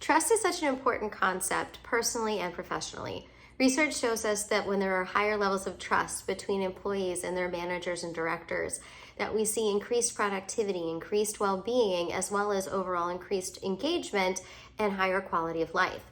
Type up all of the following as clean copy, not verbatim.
Trust is such an important concept, personally and professionally. Research shows us that when there are higher levels of trust between employees and their managers and directors, that we see increased productivity, increased well-being, as well as overall increased engagement and higher quality of life.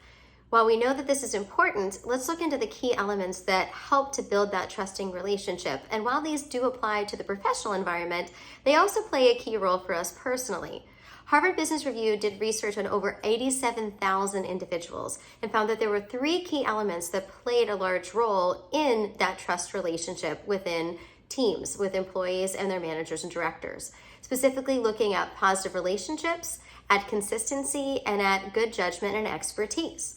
While we know that this is important, let's look into the key elements that help to build that trusting relationship. And while these do apply to the professional environment, they also play a key role for us personally. Harvard Business Review did research on over 87,000 individuals and found that there were three key elements that played a large role in that trust relationship within teams, with employees and their managers and directors. Specifically looking at positive relationships, at consistency, and at good judgment and expertise.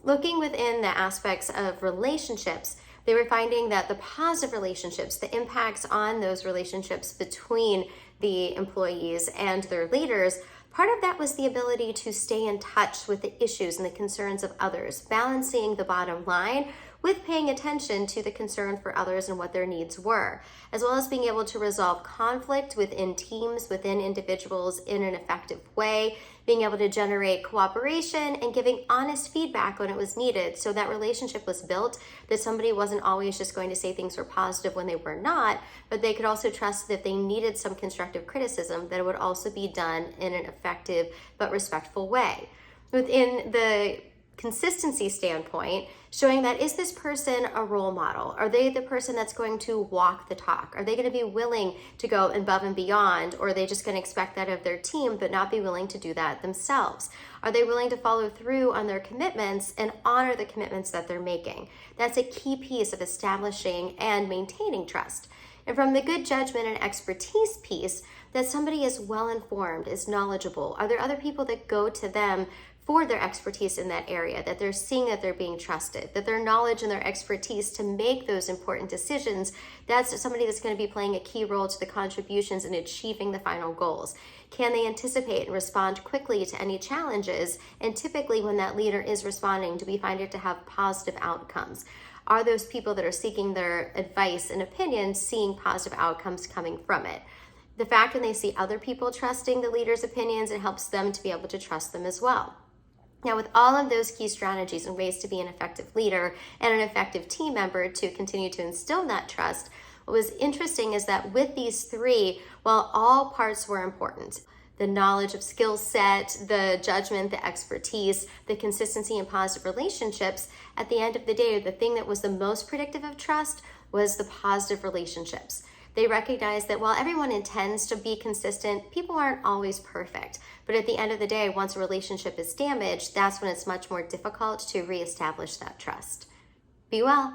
Looking within the aspects of relationships, they were finding that the positive relationships, the impacts on those relationships between the employees and their leaders, part of that was the ability to stay in touch with the issues and the concerns of others, balancing the bottom line with paying attention to the concern for others and what their needs were, as well as being able to resolve conflict within teams, within individuals in an effective way, being able to generate cooperation and giving honest feedback when it was needed, so that relationship was built, that somebody wasn't always just going to say things were positive when they were not, but they could also trust that if they needed some constructive criticism, that it would also be done in an effective but respectful way. Within the consistency standpoint, showing that, is this person a role model? Are they the person that's going to walk the talk? Are they going to be willing to go above and beyond, or are they just going to expect that of their team but not be willing to do that themselves? Are they willing to follow through on their commitments and honor the commitments that they're making? That's a key piece of establishing and maintaining trust. And from the good judgment and expertise piece, that somebody is well informed, is knowledgeable. Are there other people that go to them for their expertise in that area, that they're seeing that they're being trusted, that their knowledge and their expertise to make those important decisions, that's somebody that's going to be playing a key role to the contributions in achieving the final goals. Can they anticipate and respond quickly to any challenges? And typically when that leader is responding, do we find it to have positive outcomes? Are those people that are seeking their advice and opinion seeing positive outcomes coming from it? The fact when they see other people trusting the leader's opinions, it helps them to be able to trust them as well. Now, with all of those key strategies and ways to be an effective leader and an effective team member to continue to instill that trust, what was interesting is that with these three, while all parts were important, the knowledge of skill set, the judgment, the expertise, the consistency and positive relationships, at the end of the day, the thing that was the most predictive of trust was the positive relationships. They recognize that while everyone intends to be consistent, people aren't always perfect. But at the end of the day, once a relationship is damaged, that's when it's much more difficult to reestablish that trust. Be well.